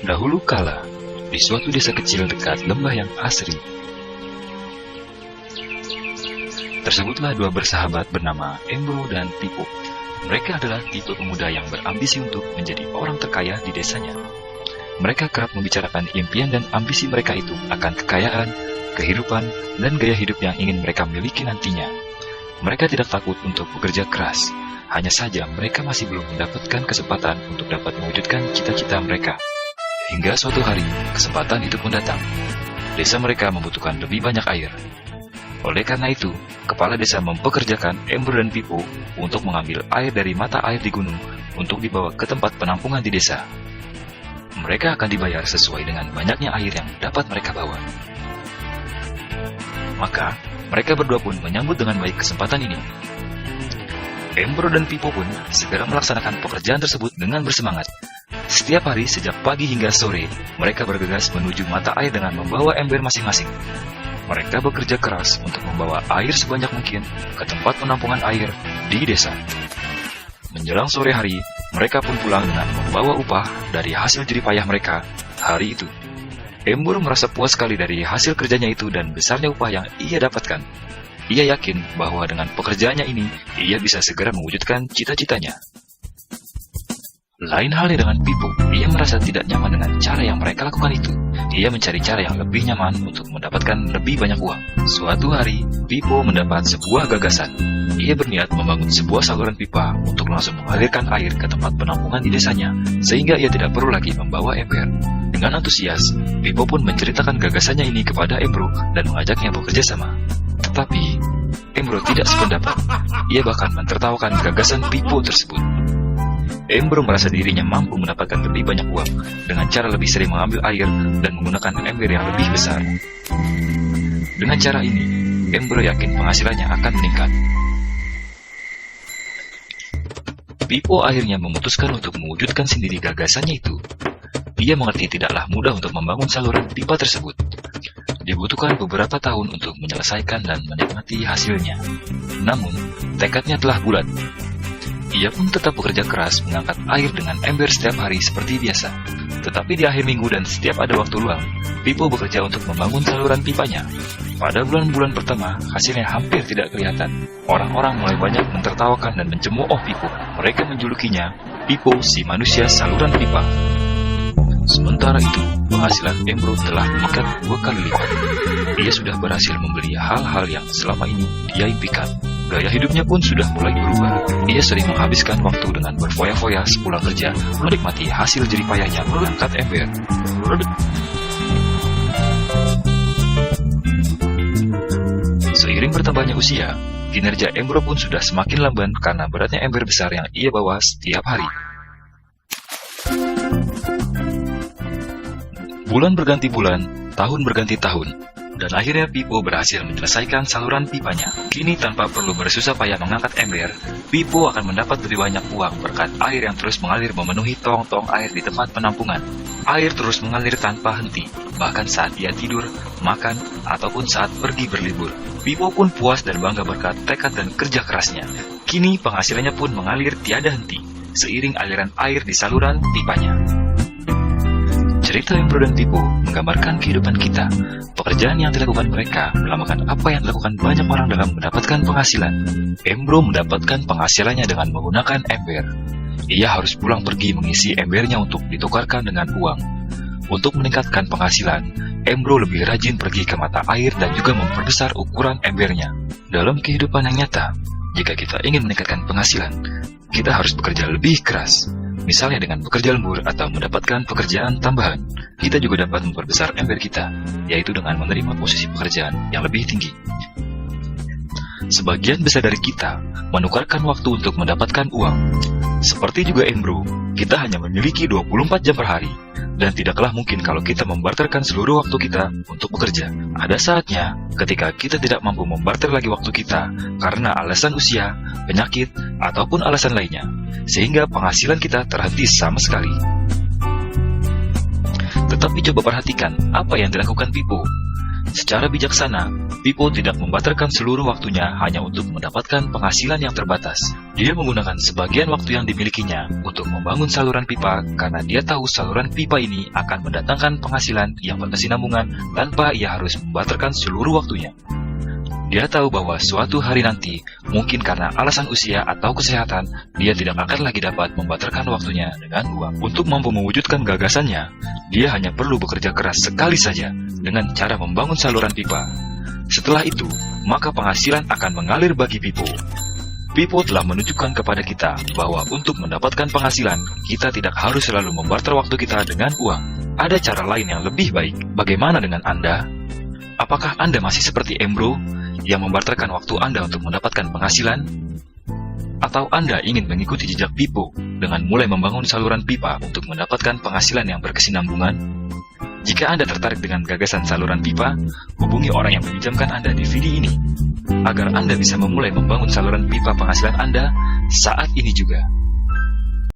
Dahulu kala, di suatu desa kecil dekat lembah yang asri, tersebutlah dua bersahabat bernama Embro dan Pipo. Mereka adalah tipe pemuda yang berambisi untuk menjadi orang terkaya di desanya. Mereka kerap membicarakan impian dan ambisi mereka itu akan kekayaan, kehidupan, dan gaya hidup yang ingin mereka miliki nantinya. Mereka tidak takut untuk bekerja keras, hanya saja mereka masih belum mendapatkan kesempatan untuk dapat mewujudkan cita-cita mereka. Hingga suatu hari, kesempatan itu pun datang. Desa mereka membutuhkan lebih banyak air. Oleh karena itu, kepala desa mempekerjakan Embro dan Pipo untuk mengambil air dari mata air di gunung untuk dibawa ke tempat penampungan di desa. Mereka akan dibayar sesuai dengan banyaknya air yang dapat mereka bawa. Maka, mereka berdua pun menyambut dengan baik kesempatan ini. Embro dan Pipo pun segera melaksanakan pekerjaan tersebut dengan bersemangat. Setiap hari sejak pagi hingga sore, mereka bergegas menuju mata air dengan membawa ember masing-masing. Mereka bekerja keras untuk membawa air sebanyak mungkin ke tempat penampungan air di desa. Menjelang sore hari, mereka pun pulang dengan membawa upah dari hasil jerih payah mereka hari itu. Embro merasa puas sekali dari hasil kerjanya itu dan besarnya upah yang ia dapatkan. Ia yakin bahwa dengan pekerjaannya ini, ia bisa segera mewujudkan cita-citanya. Lain halnya dengan Pipo, ia merasa tidak nyaman dengan cara yang mereka lakukan itu. Ia mencari cara yang lebih nyaman untuk mendapatkan lebih banyak uang. Suatu hari, Pipo mendapat sebuah gagasan. Ia berniat membangun sebuah saluran pipa untuk langsung mengalirkan air ke tempat penampungan di desanya, sehingga ia tidak perlu lagi membawa ember. Dengan antusias, Pipo pun menceritakan gagasannya ini kepada Embro dan mengajaknya bekerja sama. Tetapi, Embro tidak sependapat. Ia bahkan mentertawakan gagasan Pipo tersebut. Embro merasa dirinya mampu mendapatkan lebih banyak uang dengan cara lebih sering mengambil air dan menggunakan ember yang lebih besar. Dengan cara ini, Embro yakin penghasilannya akan meningkat. Pipo akhirnya memutuskan untuk mewujudkan sendiri gagasannya itu. Ia mengerti tidaklah mudah untuk membangun saluran pipa tersebut. Dibutuhkan beberapa tahun untuk menyelesaikan dan menikmati hasilnya. Namun, tekadnya telah bulat. Ia pun tetap bekerja keras mengangkat air dengan ember setiap hari seperti biasa. Tetapi di akhir minggu dan setiap ada waktu luang, Pipo bekerja untuk membangun saluran pipanya. Pada bulan-bulan pertama, hasilnya hampir tidak kelihatan. Orang-orang mulai banyak mentertawakan dan mencemooh Pipo. Mereka menjulukinya Pipo si manusia saluran pipa. Sementara itu, penghasilan Embro telah meningkat 2 kali lipat. Ia sudah berhasil membeli hal-hal yang selama ini dia impikan. Gaya hidupnya pun sudah mulai berubah. Ia sering menghabiskan waktu dengan berfoya-foya sepulang kerja, menikmati hasil jerih payahnya mengangkat ember. Seiring bertambahnya usia, kinerja Embro pun sudah semakin lamban karena beratnya ember besar yang ia bawa setiap hari. Bulan berganti bulan, tahun berganti tahun. Dan akhirnya Pipo berhasil menyelesaikan saluran pipanya. Kini tanpa perlu bersusah payah mengangkat ember, Pipo akan mendapat lebih banyak uang berkat air yang terus mengalir memenuhi tong-tong air di tempat penampungan. Air terus mengalir tanpa henti, bahkan saat ia tidur, makan, ataupun saat pergi berlibur. Pipo pun puas dan bangga berkat tekad dan kerja kerasnya. Kini penghasilannya pun mengalir tiada henti, seiring aliran air di saluran pipanya. Cerita Embro dan Pipo menggambarkan kehidupan kita. Pekerjaan yang dilakukan mereka melambangkan apa yang dilakukan banyak orang dalam mendapatkan penghasilan. Embro mendapatkan penghasilannya dengan menggunakan ember. Ia harus pulang pergi mengisi embernya untuk ditukarkan dengan uang. Untuk meningkatkan penghasilan, Embro lebih rajin pergi ke mata air dan juga memperbesar ukuran embernya. Dalam kehidupan yang nyata, jika kita ingin meningkatkan penghasilan, kita harus bekerja lebih keras. Misalnya dengan bekerja lembur atau mendapatkan pekerjaan tambahan, kita juga dapat memperbesar ember kita, yaitu dengan menerima posisi pekerjaan yang lebih tinggi. Sebagian besar dari kita menukarkan waktu untuk mendapatkan uang. Seperti juga Embro, kita hanya memiliki 24 jam per hari, dan tidaklah mungkin kalau kita membarterkan seluruh waktu kita untuk bekerja. Ada saatnya ketika kita tidak mampu membarter lagi waktu kita karena alasan usia, penyakit, ataupun alasan lainnya, sehingga penghasilan kita terhenti sama sekali. Tetapi coba perhatikan apa yang dilakukan Pipo. Secara bijaksana, Pipo tidak membatalkan seluruh waktunya hanya untuk mendapatkan penghasilan yang terbatas. Dia menggunakan sebagian waktu yang dimilikinya untuk membangun saluran pipa karena dia tahu saluran pipa ini akan mendatangkan penghasilan yang berkesinambungan tanpa ia harus membatalkan seluruh waktunya. Dia tahu bahwa suatu hari nanti, mungkin karena alasan usia atau kesehatan, dia tidak akan lagi dapat membatalkan waktunya dengan uang. Untuk mampu mewujudkan gagasannya, dia hanya perlu bekerja keras sekali saja dengan cara membangun saluran pipa. Setelah itu, maka penghasilan akan mengalir bagi Pipo. Pipo telah menunjukkan kepada kita bahwa untuk mendapatkan penghasilan, kita tidak harus selalu membarter waktu kita dengan uang. Ada cara lain yang lebih baik. Bagaimana dengan Anda? Apakah Anda masih seperti Embro yang membarterkan waktu Anda untuk mendapatkan penghasilan? Atau Anda ingin mengikuti jejak Pipo dengan mulai membangun saluran pipa untuk mendapatkan penghasilan yang berkesinambungan? Jika Anda tertarik dengan gagasan saluran pipa, hubungi orang yang meminjamkan Anda DVD ini, agar Anda bisa memulai membangun saluran pipa penghasilan Anda saat ini juga.